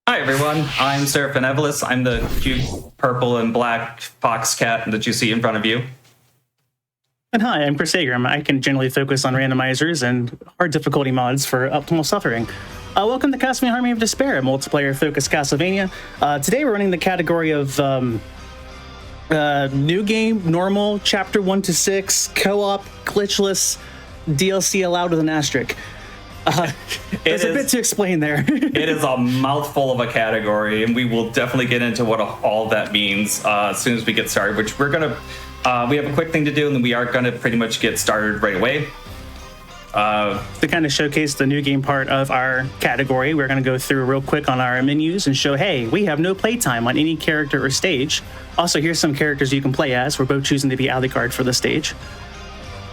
Hi everyone, I'm Seraphin Evelis. I'm the cute purple and black fox cat that you see in front of you. And hi, I'm Chris Agrum. I can generally focus on randomizers and hard difficulty mods for optimal suffering. Welcome to Castlevania Army of Despair, a multiplayer-focused Castlevania. Today we're running the category of new game, normal, chapter 1 to 6, co-op, glitchless, DLC allowed with an asterisk. There's a bit to explain there. It is a mouthful of a category, and we will definitely get into what all that means as soon as we get started, which we're going to... we have a quick thing to do, and then we are going to pretty much get started right away. To kind of showcase the new game part of our category, we're going to go through real quick on our menus and show, hey, we have no playtime on any character or stage. Also, here's some characters you can play as. We're both choosing to be Alucard for the stage.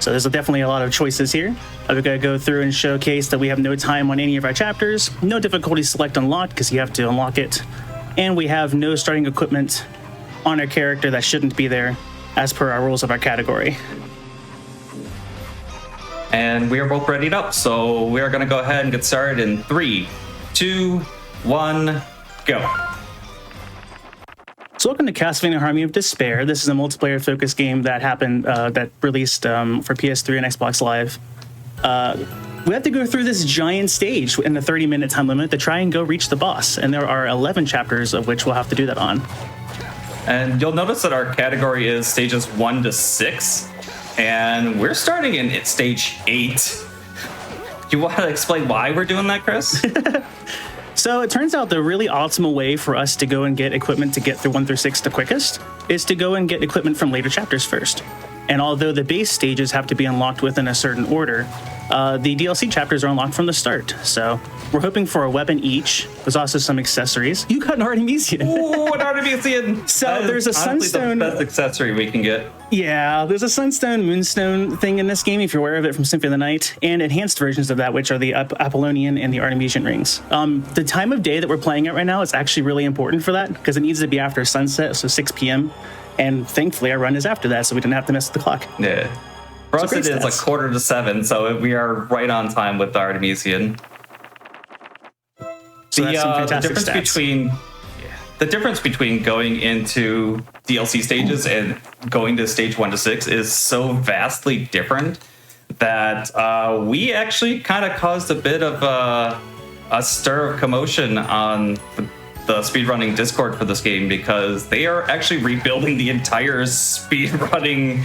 So there's definitely a lot of choices here. We're going to go through and showcase that we have no time on any of our chapters, no difficulty select unlocked because you have to unlock it, and we have no starting equipment on our character that shouldn't be there as per our rules of our category. And we are both readied up, so we are going to go ahead and get started in 3, 2, 1, go. So welcome to Castlevania Army of Despair. This is a multiplayer-focused game that happened, that released for PS3 and Xbox Live. We have to go through this giant stage in a 30-minute time limit to try and go reach the boss, and there are 11 chapters of which we'll have to do that on. And you'll notice that our category is stages 1 to 6, and we're starting in stage 8. Do you want to explain why we're doing that, Chris? So it turns out the really optimal way for us to go and get equipment to get through 1 through 6 the quickest is to go and get equipment from later chapters first. And although the base stages have to be unlocked within a certain order, the DLC chapters are unlocked from the start. So we're hoping for a weapon each. There's also some accessories. You got an Artemisian. Ooh, an Artemisian! So there's a Sunstone. The best accessory we can get. Yeah, there's a Sunstone, Moonstone thing in this game, if you're aware of it from Symphony of the Night, and enhanced versions of that, which are the Apollonian and the Artemisian rings. The time of day that we're playing at right now is actually really important for that, because it needs to be after sunset, so 6 p.m., and thankfully our run is after that, so we don't have to mess with the clock. Yeah. For us, it is like 6:45, so we are right on time with the Artemisian. So that's some fantastic the difference between going into DLC stages and going to stage 1 to 6 is so vastly different that we actually kind of caused a bit of a stir of commotion on the speedrunning Discord for this game, because they are actually rebuilding the entire speedrunning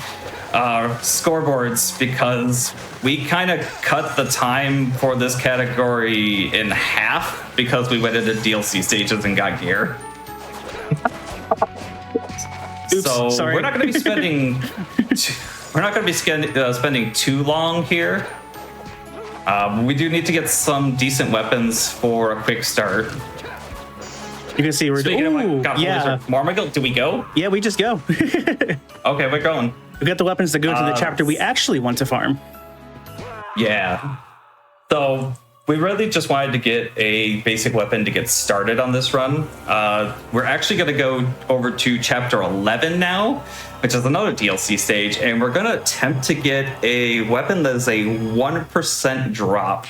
scoreboards, because we kind of cut the time for this category in half because we went into DLC stages and got gear. Oops, so sorry. We're not going to be spending spending too long here. We do need to get some decent weapons for a quick start. You can see we're doing. Do we go? Yeah, we just go. Okay, we're going. We got the weapons to go to the chapter we actually want to farm. Yeah. So we really just wanted to get a basic weapon to get started on this run. We're actually going to go over to chapter 11 now, which is another DLC stage, and we're going to attempt to get a weapon that is a 1% drop.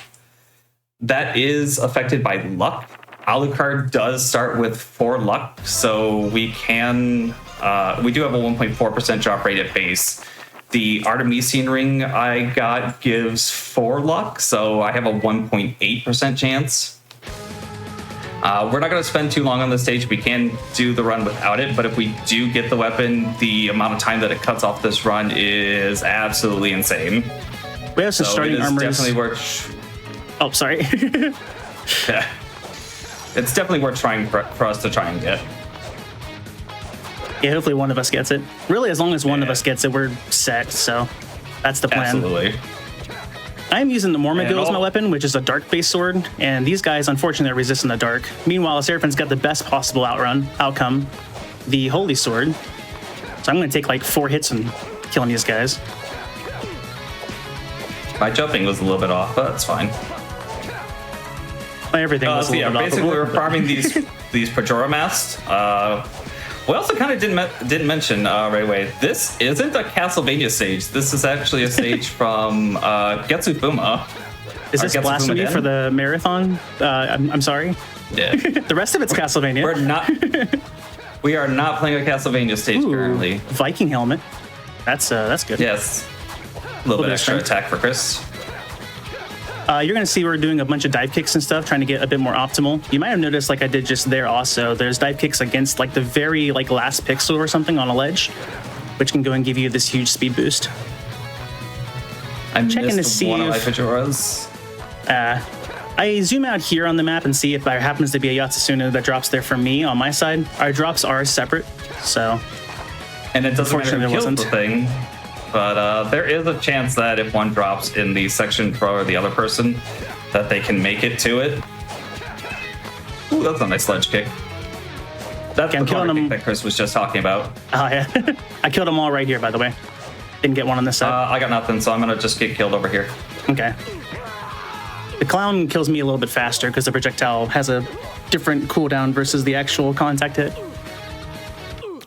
That is affected by luck. Alucard does start with 4 luck, so we can we do have a 1.4% drop rate at base. The Artemisian ring I got gives 4 luck, so I have a 1.8% chance. We're not going to spend too long on this stage. We can do the run without it, but if we do get the weapon, the amount of time that it cuts off this run is absolutely insane. We have some starting armors. Definitely worth. Oh, sorry. Yeah. It's definitely worth trying for us to try and get. Yeah, hopefully one of us gets it. Really, as long as one of us gets it, we're set, so that's the plan. Absolutely. I'm using the Mormogil as my weapon, which is a dark-based sword, and these guys, unfortunately, are resistant to dark. Meanwhile, Seraphin's got the best possible outcome, the Holy Sword. So I'm going to take like 4 hits and killing these guys. My jumping was a little bit off, but that's fine. Everything was a little bit off. Basically, we were farming these Pajora masks. We also kind of didn't mention right away, this isn't a Castlevania stage. This is actually a stage from Getsufuma. Is this blasphemy for the marathon? I'm sorry. Yeah. The rest of it's Castlevania. We are not playing a Castlevania stage currently. Viking helmet. That's good. Yes. A little bit extra attack for Chris. You're going to see we're doing a bunch of dive kicks and stuff, trying to get a bit more optimal. You might have noticed, like I did just there also, there's dive kicks against like the very like last pixel or something on a ledge, which can go and give you this huge speed boost. I'm checking to see one of my Pejoras. I zoom out here on the map and see if there happens to be a Yatsasuna that drops there for me on my side. Our drops are separate, so... And it doesn't matter who kills the thing, but there is a chance that if one drops in the section for the other person, that they can make it to it. Ooh, that's a nice ledge kick. That's the corner kick that Chris was just talking about. Oh, yeah. I killed them all right here, by the way. Didn't get one on this side. I got nothing, so I'm going to just get killed over here. Okay. The clown kills me a little bit faster because the projectile has a different cooldown versus the actual contact hit.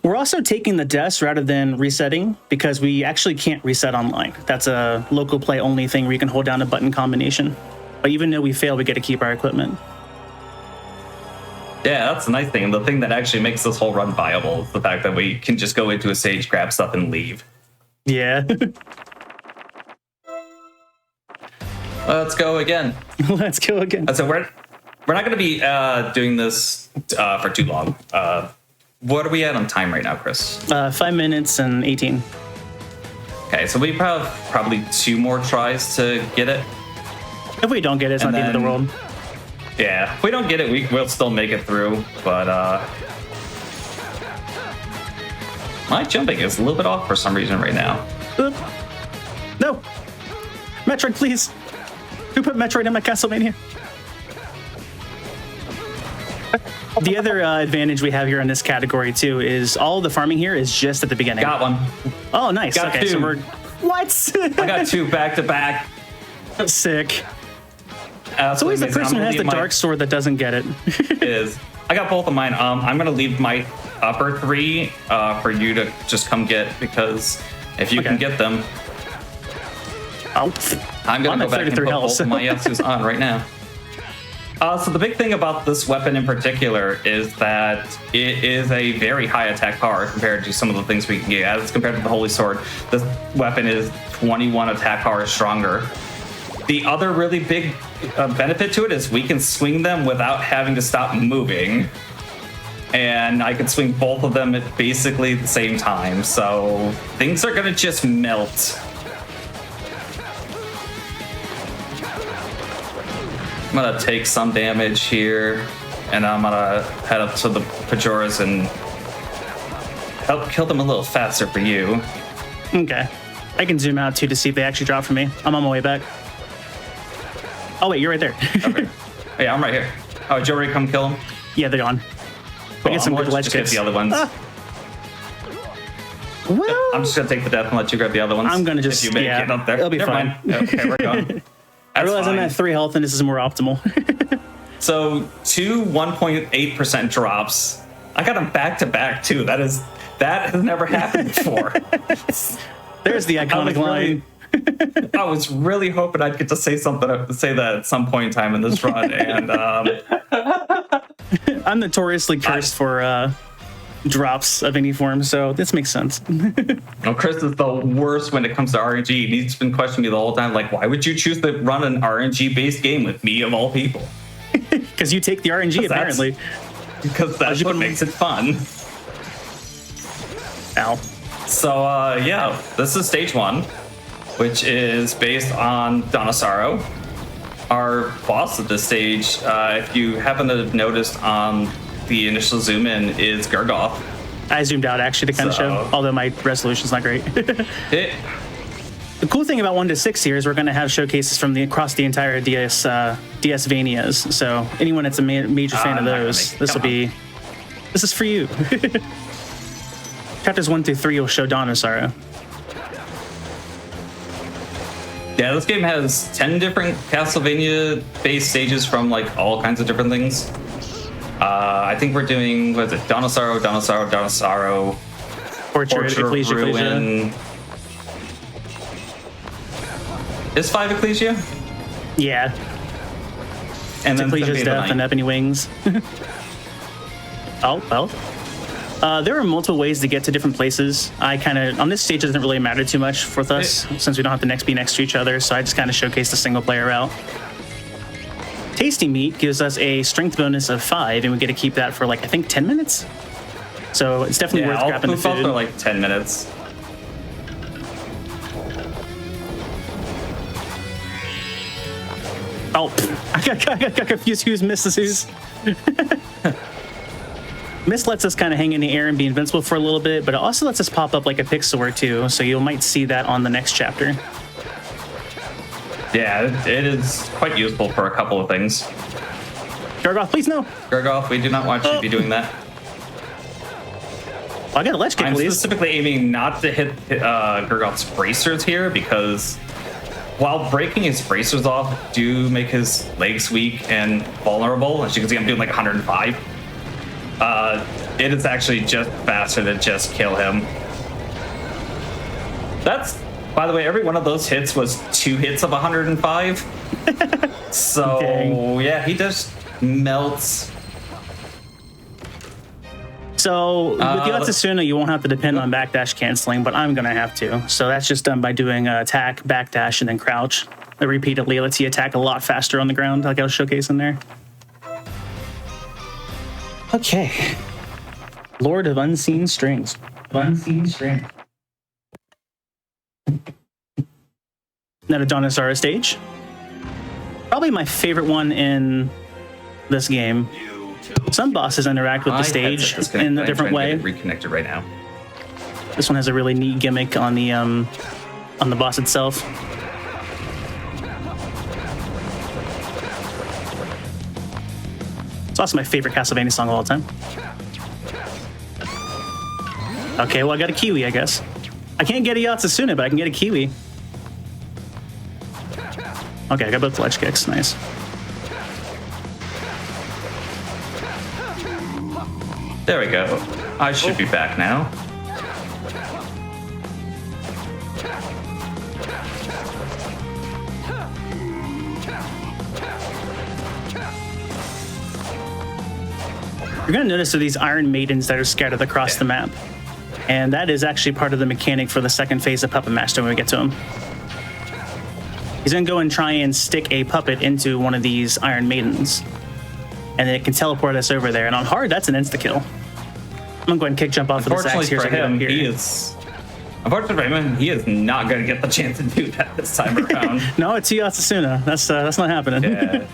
We're also taking the deaths rather than resetting because we actually can't reset online. That's a local play only thing where you can hold down a button combination. But even though we fail, we get to keep our equipment. Yeah, that's the nice thing. And the thing that actually makes this whole run viable is the fact that we can just go into a stage, grab stuff, and leave. Yeah. Let's go again. Let's go again. So we're not going to be doing this for too long. What are we at on time right now, Chris? 5 minutes and 18. Okay, so we have probably 2 more tries to get it. If we don't get it, it's not the end of the world. Yeah, if we don't get it, we'll still make it through. But my jumping is a little bit off for some reason right now. No. Metroid, please. Who put Metroid in my Castlevania? The other advantage we have here in this category, too, is all the farming here is just at the beginning. Got one. Oh, nice. Got okay, 2. so we're... What? I got 2 back to back. Sick. It's always the person who has the dark sword that doesn't get it. Is. I got both of mine. I'm going to leave my upper 3 for you to just come get, because if you can get them... Oh. I'm going to go back and put both of my Yatsus on right now. So the big thing about this weapon in particular is that it is a very high attack power compared to some of the things we can get. As compared to the Holy Sword, this weapon is 21 attack power stronger. The other really big benefit to it is we can swing them without having to stop moving. And I can swing both of them at basically the same time. So things are going to just melt. I'm going to take some damage here, and I'm going to head up to the Pejoras and help kill them a little faster for you. Okay. I can zoom out, too, to see if they actually drop for me. I'm on my way back. Oh, wait, you're right there. Okay. Yeah, I'm right here. Oh, did you already come kill them? Yeah, they're gone. I get some good ledge kicks. The other ones. Well, I'm just going to take the death and let you grab the other ones. I'm going to just, if you make it up there. It'll be fine. Okay, we're going. I realize I'm at 3 health and this is more optimal. So 2 1.8% drops. I got them back to back too. That has never happened before. There's the iconic line. I was really hoping I'd get to say that at some point in time in this run, and I'm notoriously cursed for drops of any form, so this makes sense. Well, Chris is the worst when it comes to RNG. He's been questioning me the whole time, like, why would you choose to run an RNG-based game with me of all people? Because you take the RNG, apparently. Because that's what makes it fun. Ow. So, yeah, this is stage 1, which is based on Donosaro. Our boss at this stage, if you happen to have noticed on the initial zoom in, is Gurgoth. I zoomed out actually to kind of show, although my resolution's not great. The cool thing about 1-6 here is we're going to have showcases from across the entire DS Vanias. So anyone that's a major fan of those, this is for you. Chapters 1 through 3 will show Donosaro. Yeah, this game has 10 different Castlevania-based stages from like all kinds of different things. I think we're doing, what is it? Donosaro, Portrait, Ecclesia, Ruin. Is 5 Ecclesia? Yeah. And then Depletion's death and ebony wings. Oh, well. There are multiple ways to get to different places. I kind of, on this stage, it doesn't really matter too much for us since we don't have to be next to each other. So I just kind of showcase the single player route. Tasty Meat gives us a strength bonus of 5, and we get to keep that for like, I think 10 minutes. So it's definitely worth grabbing the food. For like 10 minutes. Oh, I got confused who's Miss is who's. Miss lets us kind of hang in the air and be invincible for a little bit, but it also lets us pop up like a pixel or two, so you might see that on the next chapter. Yeah, it is quite useful for a couple of things. Gargoth, please no. Gargoth, we do not want you to be doing that. Well, I got a ledge kick, I'm at least. specifically aiming not to hit Gargoth's bracers here because while breaking his bracers off do make his legs weak and vulnerable, as you can see I'm doing like 105, it is actually just faster to just kill him. That's, by the way, every one of those hits was 2 hits of 105. So, dang. Yeah, he just melts. So with the Yatsasuna, you won't have to depend on backdash canceling, but I'm going to have to. So that's just done by doing attack, backdash, and then crouch. It repeatedly lets you attack a lot faster on the ground, like I was showcasing there. Okay. Lord of Unseen Strings. Unseen Strings. Netadonasara stage. Probably my favorite one in this game. Some bosses interact with the stage in a different way. Reconnected right now. This one has a really neat gimmick on the boss itself. It's also my favorite Castlevania song of all time. Okay, well I got a Kiwi, I guess. I can't get a Yatsasuna, but I can get a Kiwi. Okay, I got both ledge kicks. Nice. There we go. I should be back now. You're going to notice there are these Iron Maidens that are scattered across the map. And that is actually part of the mechanic for the second phase of Puppet Master when we get to him. He's going to go and try and stick a puppet into one of these Iron Maidens. And then it can teleport us over there. And on hard, that's an insta-kill. I'm going to go ahead and kick jump off of this axe here. Unfortunately for him, he is not going to get the chance to do that this time around. No, it's Yatsasuna. That's not happening. Yeah.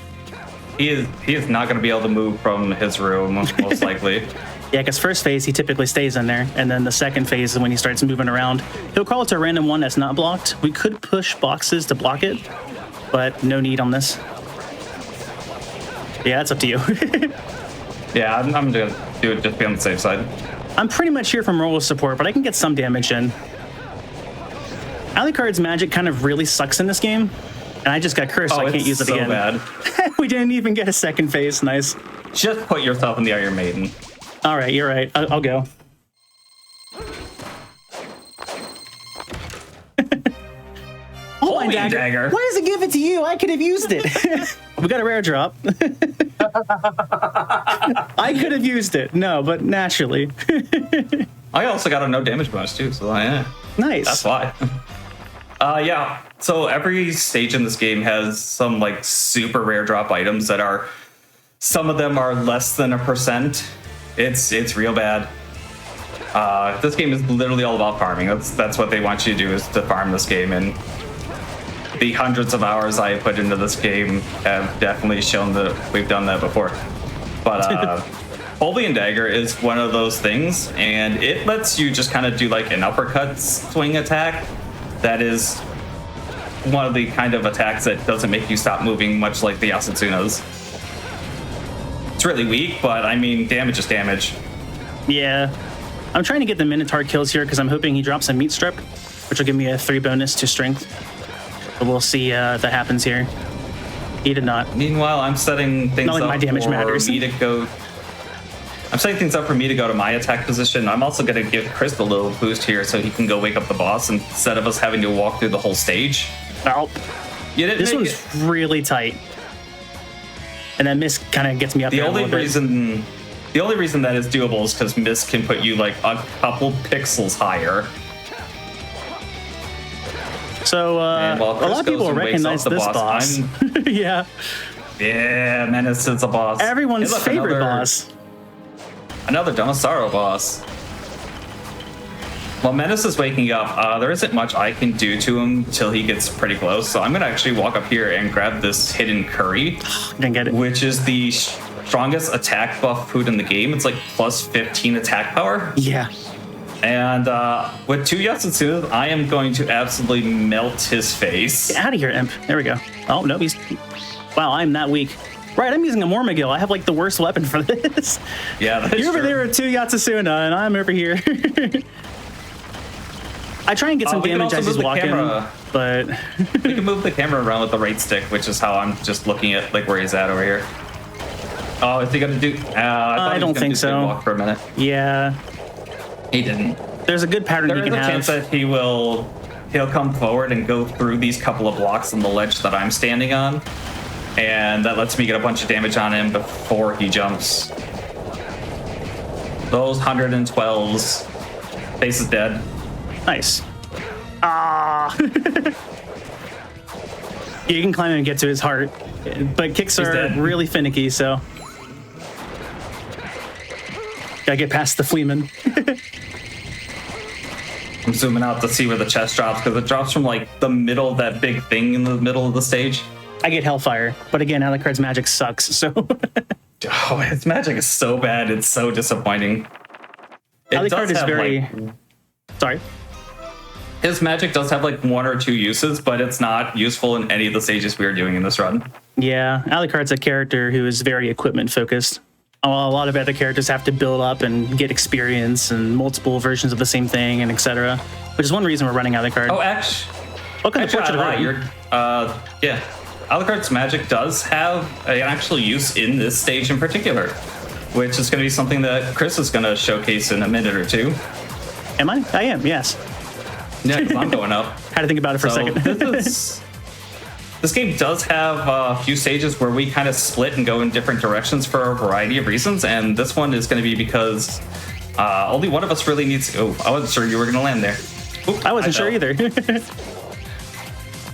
He is not going to be able to move from his room, most likely. Yeah, because first phase, he typically stays in there. And then the second phase is when he starts moving around. He'll crawl to a random one that's not blocked. We could push boxes to block it, but no need on this. Yeah, it's up to you. Yeah, I'm going to do it just to be on the safe side. I'm pretty much here from roll support, but I can get some damage in. Alucard's magic kind of really sucks in this game, and I just got cursed, so I can't use it again. Bad. We didn't even get a second phase. Nice. Just put yourself in the Iron Maiden. All right, you're right. I'll go. Holy dagger. Why does it give it to you? I could have used it. We got a rare drop. I could have used it. No, but naturally. I also got a no damage bonus too, so yeah. Nice. That's why. Yeah. So every stage in this game has some like super rare drop items that are, some of them are less than 1%. It's real bad. This game is literally all about farming. That's what they want you to do, is to farm this game, and the hundreds of hours I have put into this game have definitely shown that we've done that before. But Holy and Dagger is one of those things, and it lets you just kind of do like an uppercut swing attack. That is one of the kind of attacks that doesn't make you stop moving, much like the Yasutsuna's. It's really weak, but I mean, damage is damage. Yeah. I'm trying to get the Minotaur kills here because I'm hoping he drops a meat strip, which will give me a 3 bonus to strength. But we'll see if that happens here. He did not. Meanwhile, I'm setting things up my damage for matters. me to go. I'm setting things up for me to go to my attack position. I'm also going to give Chris a little boost here so he can go wake up the boss instead of us having to walk through the whole stage. Oh. You didn't This make one's it. really tight. And then Mist kind of gets me up The there a only little bit. reason that is doable is because Mist can put you like a couple pixels higher. So And while a Chris lot of goes people and wakes recognize up the this boss, boss. Yeah. Yeah, Menace is a boss. Everyone's Hey, look, favorite boss. Another Donosaro boss. While Menace is waking up, there isn't much I can do to him till he gets pretty close. So I'm going to actually walk up here and grab this hidden curry, Didn't get it. which is the strongest attack buff food in the game. It's like plus 15 attack power. Yeah. And with 2 Yasutsuna, I am going to absolutely melt his face. Get out of here, Imp. There we go. Oh, no, he's... Wow, I'm that weak. Right, I'm using a Mormagil. I have like the worst weapon for this. Yeah, that's You're over true. there with 2 Yatsasuna, and I'm over here. I try and get some we can damage also as he's move the walking, camera. but We can move the camera around with the right stick, which is how I'm just looking at like where he's at over here. Oh, is he gonna do? I don't think so. Walk for a minute. yeah, He didn't. there's a good pattern There you is can a chance have. that he'll come forward and go through these couple of blocks on the ledge that I'm standing on, and that lets me get a bunch of damage on him before he jumps. Those 112s. Face is dead. Nice. Ah. You can climb and get to his heart, but kicks are dead. really finicky, so gotta get past the Fleeman. I'm zooming out to see where the chest drops because it drops from like the middle of that big thing in the middle of the stage. I get Hellfire, but again, Alucard's magic sucks, so Oh, his magic is so bad. It's so disappointing. It Alucard does is have, very... like, Sorry. his magic does have like 1 or 2 uses, but it's not useful in any of the stages we are doing in this run. Yeah, Alucard's a character who is very equipment focused. While a lot of other characters have to build up and get experience and multiple versions of the same thing and etc. Which is one reason we're running Alucard. Oh, actually, Welcome to Portrait of Ruin. yeah. Alucard's magic does have an actual use in this stage in particular, which is going to be something that Chris is going to showcase in a minute or two. Am I? I am, yes. Yeah, 'cause I'm going up. Had to think about it for a So second. this game does have a few stages where we kind of split and go in different directions for a variety of reasons, and this one is going to be because only one of us really needs to... Oh, I wasn't sure you were going to land there. Oop, I wasn't sure fell. either.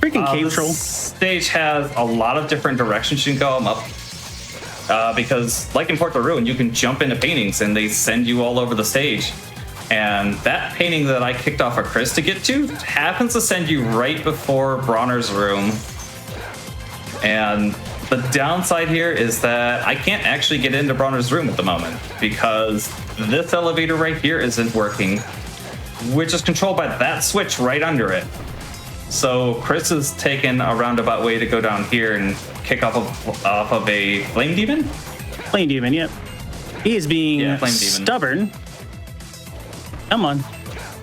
Freaking cave This troll. stage has a lot of different directions you can go up. Because, like in Portrait of Ruin, you can jump into paintings and they send you all over the stage. And that painting that I kicked off of Chris to get to happens to send you right before Bronner's room. And the downside here is that I can't actually get into Bronner's room at the moment because this elevator right here isn't working, which is controlled by that switch right under it. So Chris has taken a roundabout way to go down here and kick off of a flame demon. Flame Demon, yep. He is being Yeah, Flame Demon. stubborn. Come on.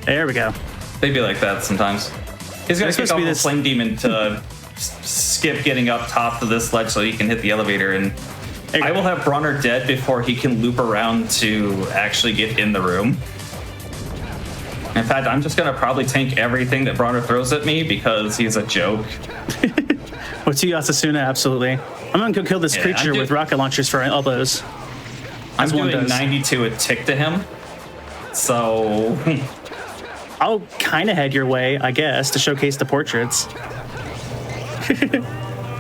There we go. They be like that sometimes. He's gonna There's kick supposed to off be a this- flame demon to skip getting up top to this ledge so he can hit the elevator, and There you I go. will have Bronner dead before he can loop around to actually get in the room. In fact, I'm just gonna probably tank everything that Bronner throws at me because he's a joke. With 2 Yasasuna, absolutely. I'm gonna go kill this Yeah, creature I'm with rocket launchers for elbows. I'm As one doing does. 92 a tick to him, so I'll kind of head your way, I guess, to showcase the portraits.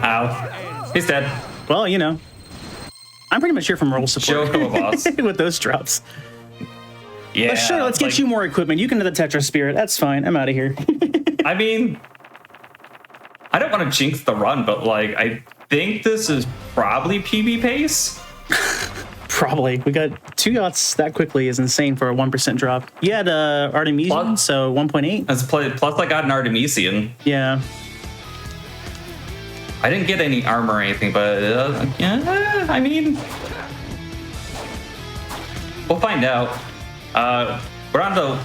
ow, he's dead. Well, you know, I'm pretty much here from role support Joke of a boss. with those drops. Yeah, But sure, let's get like, you more equipment. You can do the Tetra Spirit. That's fine. I'm out of here. I mean, I don't want to jinx the run, but like, I think this is probably PB pace. Probably. We got 2 yachts that quickly is insane for a 1% drop. You had Artemisian, Plus- so 1.8. Plus, I got an Artemisian. Yeah. I didn't get any armor or anything, but yeah, I mean, we'll find out. We're on to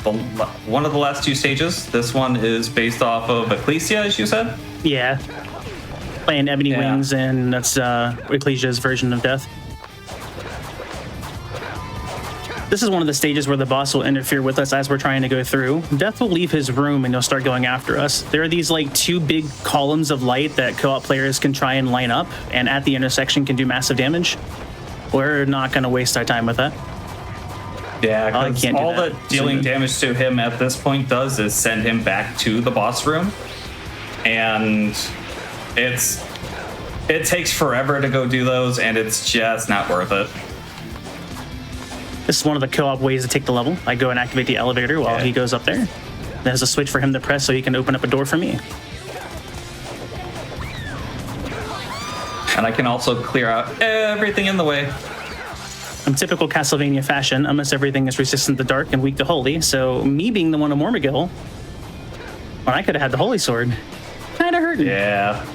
one of the last 2 stages. This one is based off of Ecclesia, as you said. Yeah. Playing Ebony Yeah. Wings, and that's Ecclesia's version of death. This is one of the stages where the boss will interfere with us as we're trying to go through. Death will leave his room and he'll start going after us. There are these like 2 big columns of light that co-op players can try and line up, and at the intersection can do massive damage. We're not going to waste our time with that. Yeah, because all that dealing damage to him at this point does is send him back to the boss room. And it takes forever to go do those, and it's just not worth it. This is one of the co-op ways to take the level. I go and activate the elevator while he goes up there. There's a switch for him to press so he can open up a door for me. And I can also clear out everything in the way. In typical Castlevania fashion, almost everything is resistant to dark and weak to holy, so me being the one of Mormagil, when I could have had the holy sword, kind of hurting. Yeah.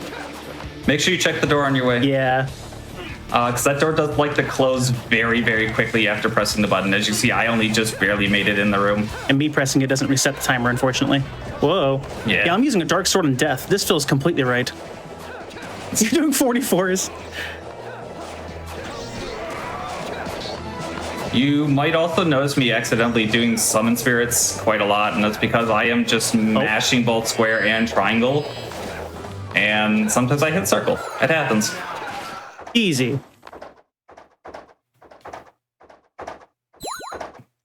Make sure you check the door on your way. Yeah. Because that door does like to close very, very quickly after pressing the button. As you see, I only just barely made it in the room. And me pressing it doesn't reset the timer, unfortunately. Whoa. Yeah, I'm using a dark sword in death. This feels completely right. You're doing 44s. You might also notice me accidentally doing summon spirits quite a lot, and that's because I am just mashing both square and triangle. And sometimes I hit circle. It happens. Easy.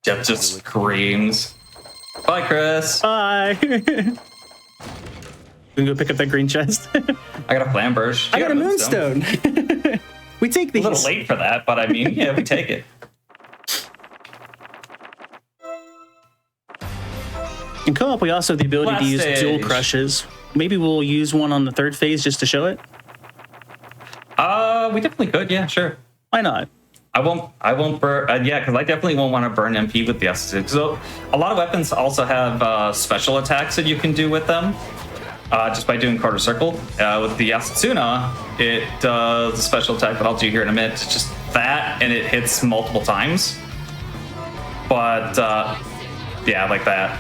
Jeff just screams. Bye, Chris. Bye. We can go pick up that green chest. I got a flamberge. I got a moonstone. We take these. A little late for that, but I mean, yeah, we take it. In co-op, we also have the ability to use dual crushes. Maybe we'll use one on the 3rd phase just to show it. We definitely could. Yeah, sure. Why not? I won't burn. Yeah, because I definitely won't want to burn MP with the S2. So a lot of weapons also have special attacks that you can do with them, just by doing quarter circle. With the Yasuna, it does a special attack that I'll do here in a minute. It's just that, and it hits multiple times. But yeah, like that.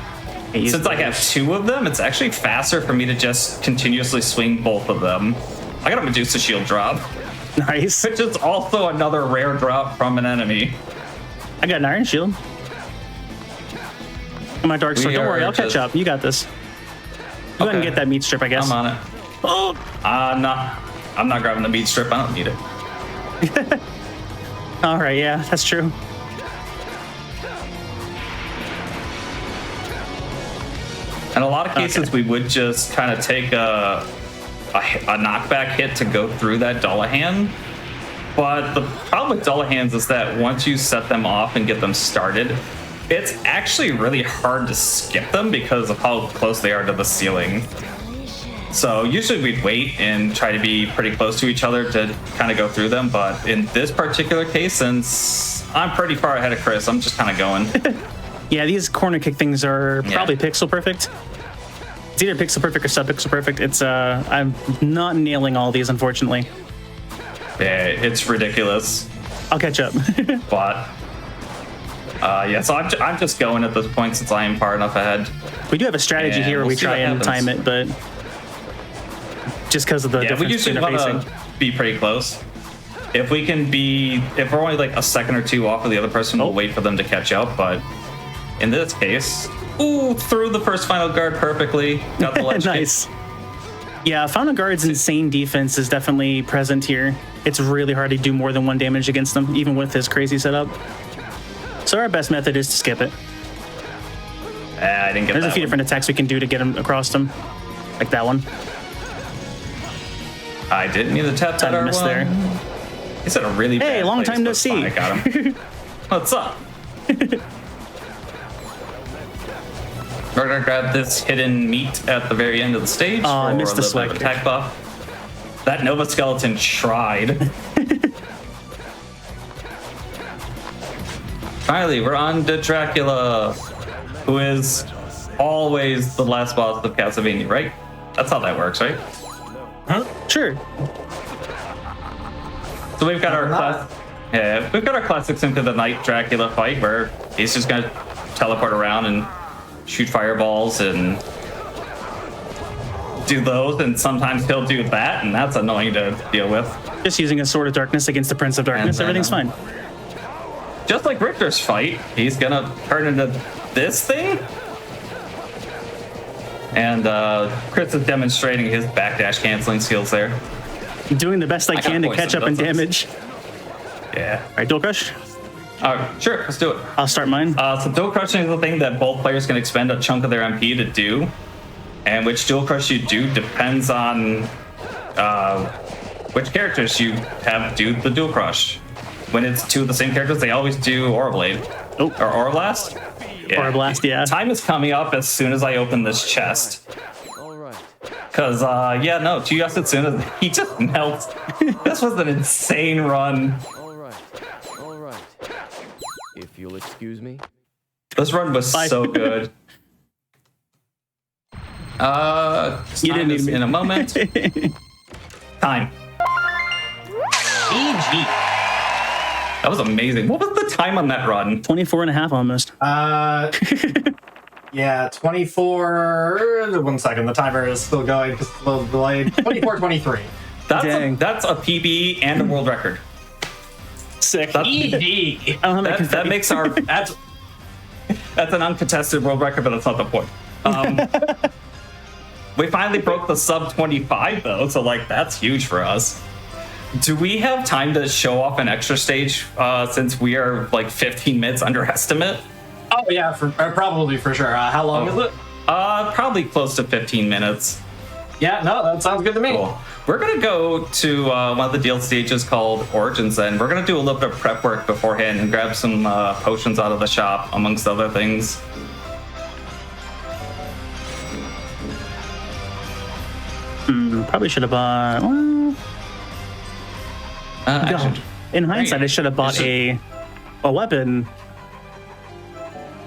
Since I have 2 of them, it's actually faster for me to just continuously swing both of them. I got a Medusa shield drop. Nice. Which is also another rare drop from an enemy. I got an iron shield. And my dark sword. Don't worry, I'll catch up. You got this. Go ahead and get that meat strip, I guess. I'm on it. Oh, I'm not grabbing the meat strip. I don't need it. All right, yeah, that's true. In a lot of cases, we would just kind of take a knockback hit to go through that Dullahan. But the problem with Dullahans is that once you set them off and get them started, it's actually really hard to skip them because of how close they are to the ceiling. So usually we'd wait and try to be pretty close to each other to kind of go through them. But in this particular case, since I'm pretty far ahead of Chris, I'm just kind of going. Yeah, these corner kick things are probably pixel perfect. It's either pixel perfect or sub-pixel perfect. It's I'm not nailing all these, unfortunately. Yeah, it's ridiculous. I'll catch up. But yeah, so I'm just going at this point since I am far enough ahead. We do have a strategy here where we try and time it, but just because of the difference we usually want to be pretty close. If we're only like a second or 2 off of the other person, we'll wait for them to catch up. But in this case, threw the first final guard perfectly. Got the ledge nice. Kick. Yeah, Final Guard's insane defense is definitely present here. It's really hard to do more than 1 damage against them, even with his crazy setup. So our best method is to skip it. I didn't get There's a few different attacks we can do to get him across them, like that one. I didn't need to tap that miss there. He's at a really bad long place, time no see. I got him. What's up? We're gonna grab this hidden meat at the very end of the stage for I missed the swag attack buff. That Nova Skeleton tried. Finally, we're on to Dracula, who is always the last boss of Castlevania, right? That's how that works, right? Huh? Sure. So we've got our classic Symphony of the Night Dracula fight where he's just gonna teleport around and shoot fireballs and do those, and sometimes he'll do that, and that's annoying to deal with. Just using a Sword of Darkness against the Prince of Darkness, everything's fine. just like Richter's fight, he's gonna turn into this thing. And Chris is demonstrating his backdash canceling skills there. Doing the best I can to catch up in damage. Yeah. All right, Dual Crush. Sure, let's do it. I'll start mine. So dual crushing is the thing that both players can expend a chunk of their MP to do, and which dual crush you do depends on which characters you have do the dual crush. When it's two of the same characters, they always do Aura Blade. Oh. Or Aura Blast? Yeah. Aura Blast, yeah. Time is coming up as soon as I open this chest. Because, yeah, no, 2 as soon as he just melts. This was an insane run. All right. If you'll excuse me. This run was so good. You didn't need me. In a moment. Time. GG. That was amazing. What was the time on that run? 24 and a half almost. Yeah, 24. 1 second, the timer is still going. Just a little delayed. 24, 23. That's a PB and a world record. Sick. ED. That makes our that's an uncontested world record, but that's not the point. We finally broke the sub 25 though, so like that's huge for us. Do we have time to show off an extra stage since we are like 15 minutes under estimate? Oh yeah, probably for sure. How long is it? Probably close to 15 minutes. Yeah, no, that sounds good to me. Cool. We're gonna go to one of the deal stages called Origins then. We're gonna do a little bit of prep work beforehand and grab some potions out of the shop, amongst other things. Probably should have bought... Well, Actually, in hindsight, I should have bought a weapon.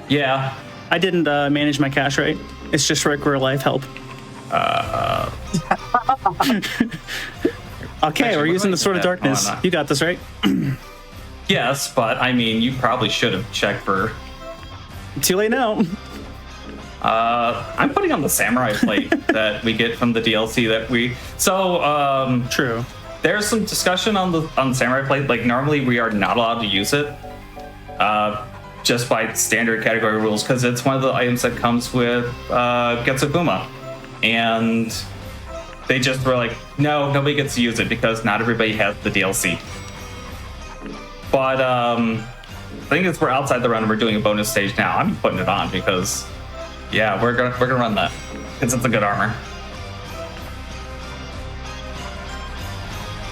Yeah. I didn't manage my cash right. It's just regular life help. Okay, we're using the Sword of Darkness. You got this, right? Yes, but I mean, you probably should have checked for... Too late now. I'm putting on the Samurai plate that we get from the DLC that we... So, True. There's some discussion on Samurai plate. Like, normally we are not allowed to use it. Just by standard category rules, because it's one of the items that comes with Getsubuma. And they just were like, no, nobody gets to use it because not everybody has the DLC. But the thing is, we're outside the run and we're doing a bonus stage now. I'm putting it on because, yeah, we're gonna run that because it's a good armor.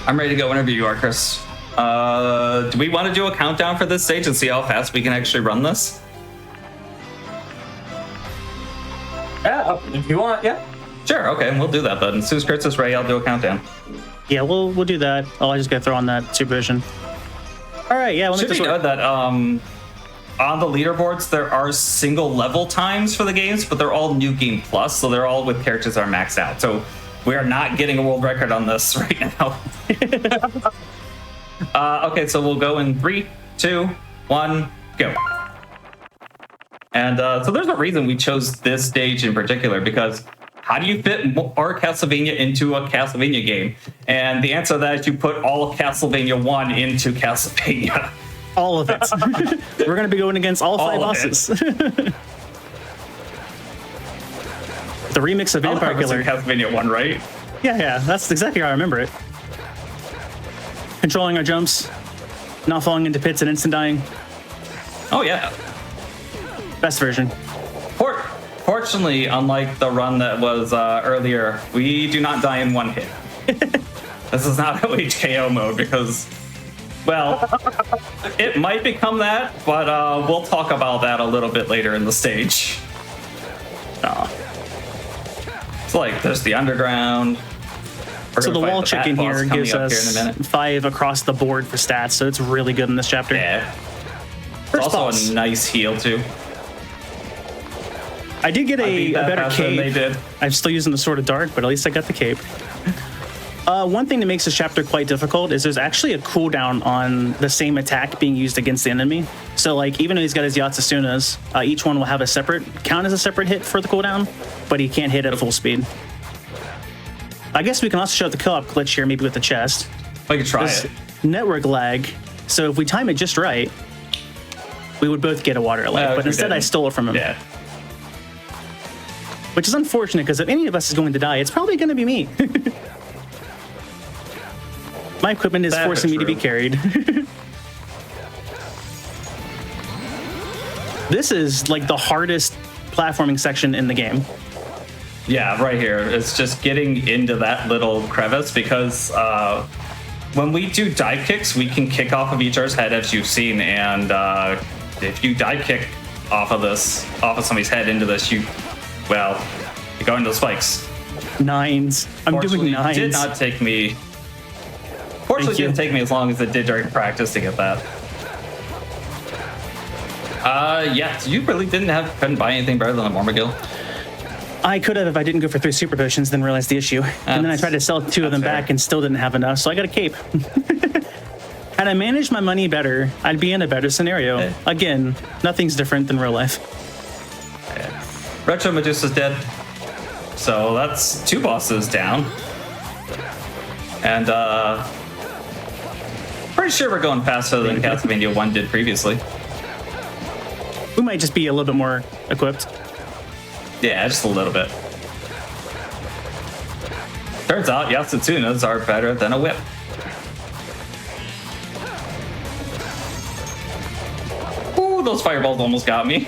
I'm ready to go whenever you are, Chris. Do we want to do a countdown for this stage and see how fast we can actually run this? Yeah, if you want, yeah. Sure, okay, we'll do that then. As soon as Chris is ready, I'll do a countdown. Yeah, we'll do that. Oh, I just gotta throw on that supervision. All right, yeah. Should we know that on the leaderboards there are single level times for the games, but they're all New Game Plus, so they're all with characters that are maxed out. So we are not getting a world record on this right now. Okay, so we'll go in 3, 2, 1, go. And so there's a reason we chose this stage in particular, because how do you fit our Castlevania into a Castlevania game? And the answer to that is you put all of Castlevania 1 into Castlevania. All of it. We're going to be going against all 5 bosses. The remix of Vampire Killer. Castlevania 1, right? Yeah, that's exactly how I remember it. Controlling our jumps, not falling into pits and instant dying. Oh, yeah. Best version. Fortunately, unlike the run that was earlier, we do not die in one hit. This is not HKO mode because, well, it might become that, but we'll talk about that a little bit later in the stage. It's like there's the underground. So the wall chicken here gives us 5 across the board for stats, so it's really good in this chapter. Yeah. It's also a nice heal too. I did get a better cape. They did. I'm still using the Sword of Dark, but at least I got the cape. One thing that makes this chapter quite difficult is there's actually a cooldown on the same attack being used against the enemy. So like, even though he's got his Yatsusunas, each one will have a separate count as a separate hit for the cooldown, but he can't hit at full speed. I guess we can also show the kill-up glitch here, maybe with the chest. I could try it. Network lag. So if we time it just right, we would both get a water life, but instead I stole it from him. Yeah. Which is unfortunate, because if any of us is going to die, it's probably going to be me. My equipment is forcing me to be carried. This is like the hardest platforming section in the game. Yeah, right here. It's just getting into that little crevice because when we do dive kicks, we can kick off of each other's head, as you've seen, and if you dive kick off of somebody's head into this, you go into the spikes. 9s. I'm doing 9s. It did not take me. Fortunately, it didn't take me as long as it did during practice to get that. Yeah, you really couldn't buy anything better than a Mormogil. I could have if I didn't go for 3 super potions, then realized the issue. And then I tried to sell 2 of them back and still didn't have enough, so I got a cape. Had I managed my money better, I'd be in a better scenario. Again, nothing's different than real life. Retro Medusa's dead. So that's 2 bosses down. And pretty sure we're going faster than Castlevania 1 did previously. We might just be a little bit more equipped. Yeah, just a little bit. Turns out Yasutsunas are better than a whip. Ooh, those fireballs almost got me.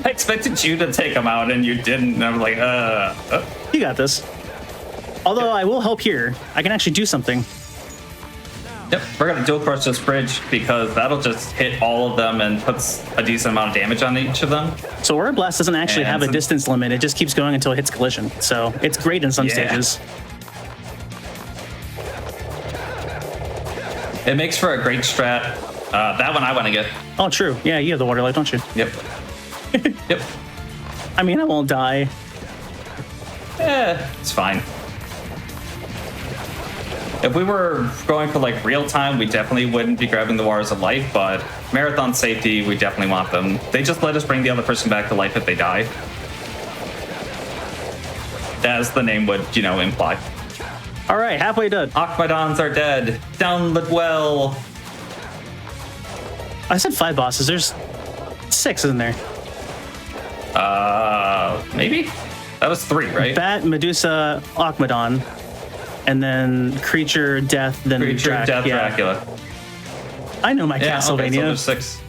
I expected you to take them out and you didn't. And I was like, You got this. Although I will help here. I can actually do something. Yep, we're gonna dual crush this bridge because that'll just hit all of them and puts a decent amount of damage on each of them. So Aura Blast doesn't actually have a distance limit. It just keeps going until it hits collision. So it's great in some stages. It makes for a great strat. That one I want to get. Oh, true. Yeah, you have the water light, don't you? Yep. Yep. I mean, I won't die. It's fine. If we were going for like real time, we definitely wouldn't be grabbing the Waters of Life, but marathon safety, we definitely want them. They just let us bring the other person back to life if they die. As the name would, imply. All right, halfway done. Akmadons are dead. Down the well. I said 5 bosses. There's 6, isn't there? Maybe? That was 3, right? Bat, Medusa, Akmadon. And then Creature, Death, then Dracula. I know my Castlevania. Okay, so there's 6.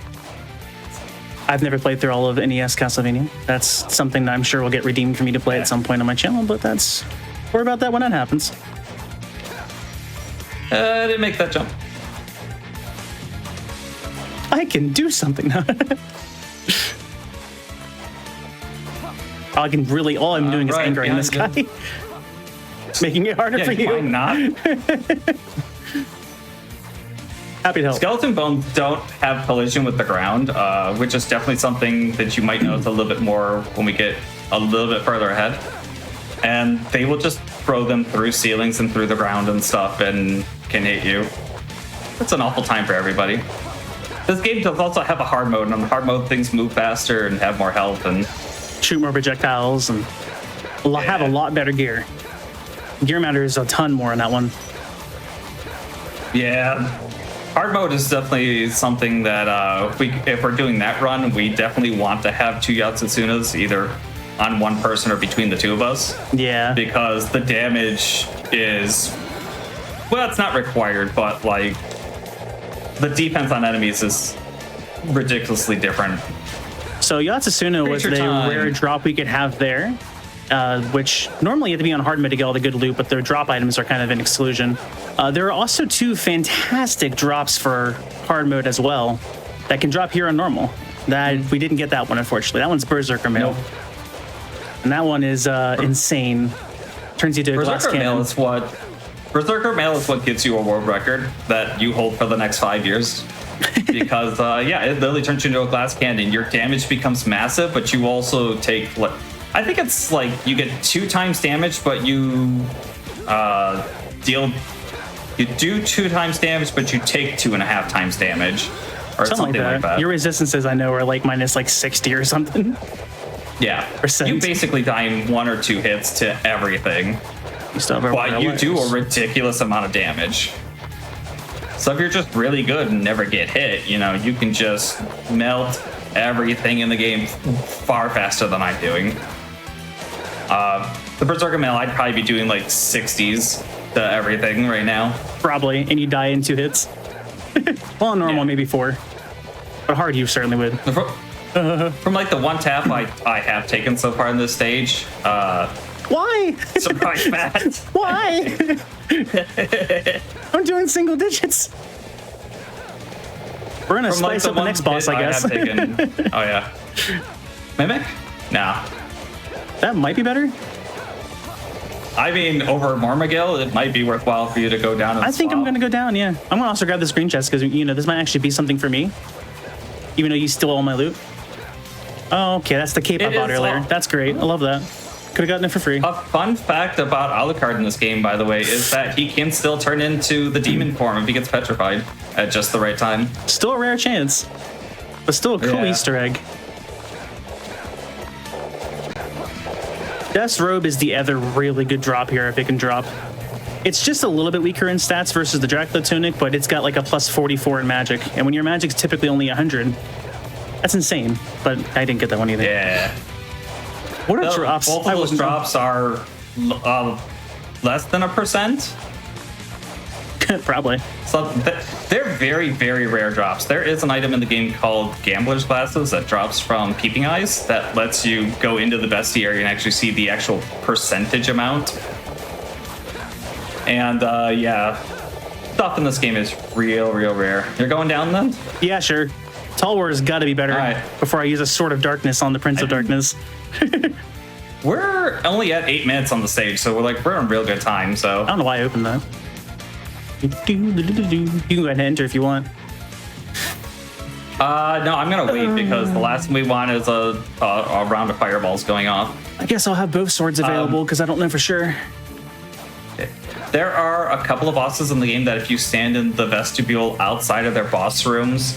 I've never played through all of NES Castlevania. That's something that I'm sure will get redeemed for me to play at some point on my channel, but we're about that when that happens. I didn't make that jump. I can do something now. All I'm doing is angering this guy. Making it harder for you. Why not? Happy to help. Skeleton bones don't have collision with the ground, which is definitely something that you might notice a little bit more when we get a little bit further ahead. And they will just throw them through ceilings and through the ground and stuff and can hit you. It's an awful time for everybody. This game does also have a hard mode, and on the hard mode things move faster and have more health and shoot more projectiles and have a lot better gear. Gear matters a ton more on that one. Yeah. Hard mode is definitely something that if we're doing that run, we definitely want to have 2 Yatsutsunas either on one person or between the 2 of us. Yeah. Because the damage is, it's not required, but like the defense on enemies is ridiculously different. So Yatsusuna was the rare drop we could have there, which normally you have to be on hard mode to get all the good loot, but their drop items are kind of an exclusion. There are also 2 fantastic drops for hard mode as well that can drop here on normal. That we didn't get that one, unfortunately. That one's Berserker Mail. Nope. And that one is insane. Turns you to a glass cannon. Berserker Mail is what gives you a world record that you hold for the next 5 years. Because, it literally turns you into a glass cannon. Your damage becomes massive, but you also take, I think it's like you get 2 times damage, but you do 2 times damage, but you take 2.5 times damage. Or something like that. Your resistances, I know, are like minus 60 or something. Yeah. Percent. You basically die in 1 or 2 hits to everything. But you do a ridiculous amount of damage. So if you're just really good and never get hit, you know, you can just melt everything in the game far faster than I'm doing. The Berserker Mail, I'd probably be doing like 60s to everything right now. Probably, and you die in 2 hits. Well, normal, maybe 4. But hard, you certainly would. From like the 1 tap I have taken so far in this stage, Why? surprise bad. Why? I'm doing single digits. We're gonna From like spice up the next boss, I guess. have taken, oh yeah. Mimic? Nah. That might be better. I mean, over Mormagil, it might be worthwhile for you to go down and I think I'm swap. gonna go down, yeah. I'm gonna also grab this green chest because, you know, this might actually be something for me. Even though you steal all my loot. Oh, okay, that's the cape I It bought is earlier. all- That's great. I love that. Could have gotten it for free. A fun fact about Alucard in this game, by the way, is that he can still turn into the demon form if he gets petrified at just the right time. Still a rare chance, but still a cool Yeah. Easter egg. Death's Robe is the other really good drop here if it can drop. It's just a little bit weaker in stats versus the Dracula Tunic, but it's got like a plus 44 in magic. And when your magic's typically only 100, that's insane. But I didn't get that one either. Yeah. What are drops? Both I of those wouldn't know. drops are less than 1%. Probably. So they're very, very rare drops. There is an item in the game called Gambler's Glasses that drops from Peeping Eyes that lets you go into the bestie area and actually see the actual percentage amount. And yeah, stuff in this game is real, real rare. You're going down then? Yeah, sure. Tall War's got to be better All right. before I use a Sword of Darkness on the Prince of Darkness. We're only at 8 minutes on the stage, so we're in real good time. So I don't know why I opened that. You can go ahead and enter if you want. no, I'm gonna wait because the last thing we want is a round of fireballs going off. I guess I'll have both swords available because I don't know for sure. There are a couple of bosses in the game that if you stand in the vestibule outside of their boss rooms,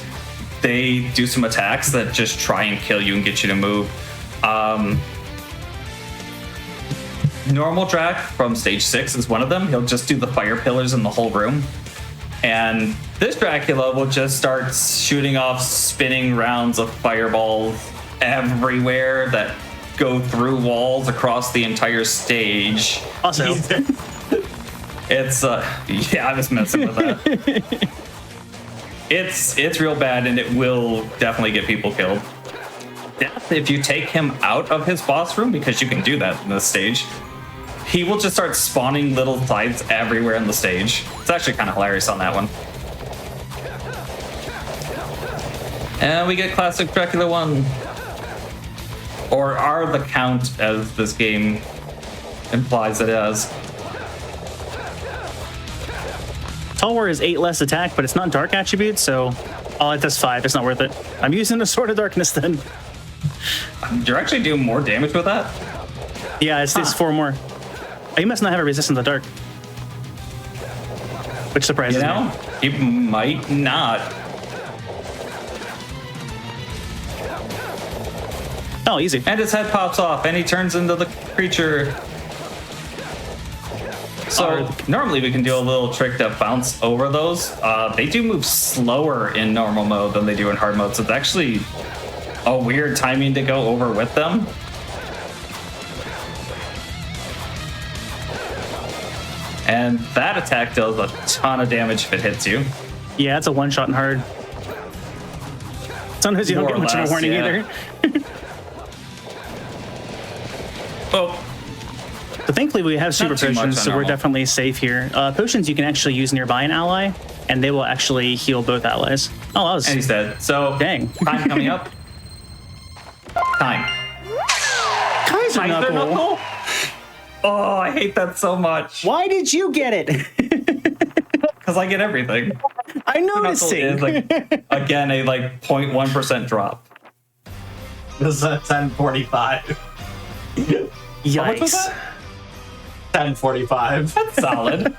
they do some attacks that just try and kill you and get you to move. Normal Drac from stage 6 is one of them. He'll just do the fire pillars in the whole room. And this Dracula will just start shooting off spinning rounds of fireballs everywhere that go through walls across the entire stage. Also, It's yeah, I'm just messing with that. It's real bad and it will definitely get people killed. Death, if you take him out of his boss room, because you can do that in this stage, he will just start spawning little sides everywhere in the stage. It's actually kind of hilarious on that one. And we get classic Dracula 1. Or are the count, as this game implies it as. Tall War is 8 less attack, but it's not dark attribute, so I'll let this 5. It's not worth it. I'm using the Sword of Darkness then. You're actually doing more damage with that? Yeah, it's 4 more. Oh, you must not have a resistance to dark. Which surprises You me. know? You might not. Oh, easy. And his head pops off and he turns into the creature. So normally we can do a little trick to bounce over those. They do move slower in normal mode than they do in hard mode. So it's actually a weird timing to go over with them. And that attack does a ton of damage if it hits you. Yeah, it's a one-shot and hard. Sometimes you don't More get or much of a less, warning yeah. either. Oh, But thankfully we have super Not too much potions, on so we're normal. definitely safe here. Potions you can actually use nearby an ally, and they will actually heal both allies. Oh, that was... and he's dead. So Dang. time coming up. Time. Kaiser Kaiser Knuckle. Knuckle? Oh, I hate that so much. Why did you get it? Because I get everything. I'm Knuckle noticing. is like, again, a like 0.1% drop. This is a 1045. Yikes. How much was that? 1045. That's solid.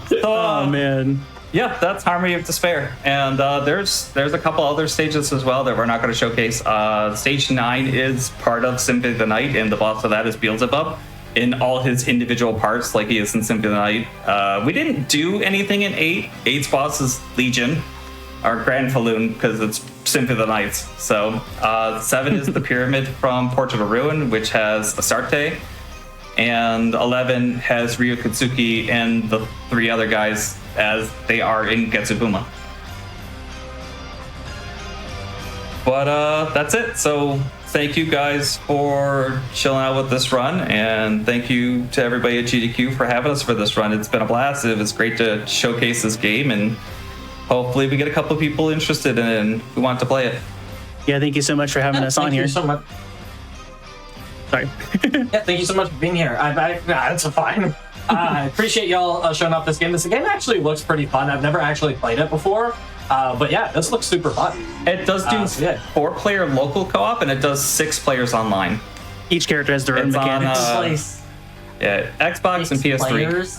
So, Oh, man. yeah, that's Harmony of Despair. And there's a couple other stages as well that we're not going to showcase. Stage 9 is part of Symphony of the Night, and the boss of that is Beelzebub. in all his individual parts like he is in Symphony of the Night. We didn't do anything in 8. 8's boss is Legion, or Grand Falloon, because it's Symphony of the Nights. So 7 is the Pyramid from Portrait of Ruin, which has Asarte, and 11 has Ryo Katsuki and the 3 other guys as they are in Getsubuma. But that's it. So thank you guys for chilling out with this run, and thank you to everybody at GDQ for having us for this run. It's been a blast. It was great to showcase this game, and hopefully we get a couple of people interested in it and who want to play it. Yeah, thank you so much for having us on here. Thank you so much. Sorry. Yeah, thank you so much for being here. That's fine. I appreciate y'all showing up this game. This game actually looks pretty fun. I've never actually played it before. But yeah, this looks super fun. It does do 4-player local co-op, and it does 6 players online. Each character has their own It's on, mechanics. Yeah, Xbox and PS3. Players?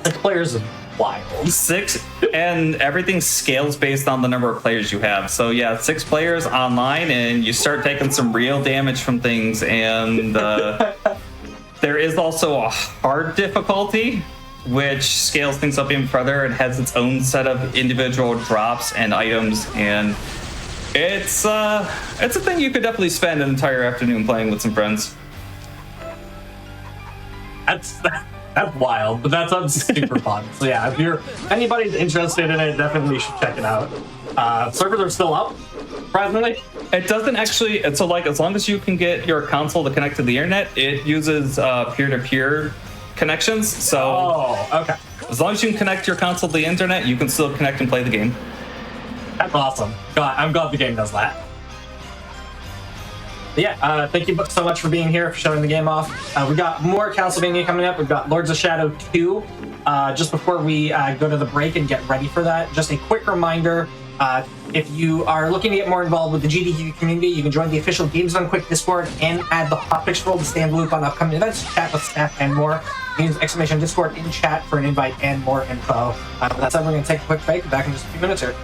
6 players is wild. 6, and everything scales based on the number of players you have. So yeah, 6 players online, and you start taking some real damage from things. And there is also a hard difficulty, which scales things up even further. It has its own set of individual drops and items, and it's a thing you could definitely spend an entire afternoon playing with some friends. That's wild, but that sounds super fun. So yeah, if anybody's interested in it, definitely should check it out. Servers are still up, surprisingly. It doesn't actually. So like, as long as you can get your console to connect to the internet, it uses peer-to-peer connections. So okay. As long as you can connect your console to the internet, you can still connect and play the game. That's awesome. I'm glad the game does that. But yeah, thank you so much for being here, for showing the game off. We got more Castlevania coming up. We've got Lords of Shadow 2. Just before we go to the break and get ready for that, just a quick reminder, if you are looking to get more involved with the GDQ community, you can join the official Games Done Quick Discord and add the Hotfix role to stay in the loop on upcoming events, chat with staff, and more. Use !Discord in chat for an invite and more info. That said, we're going to take a quick break. Back in just a few minutes here.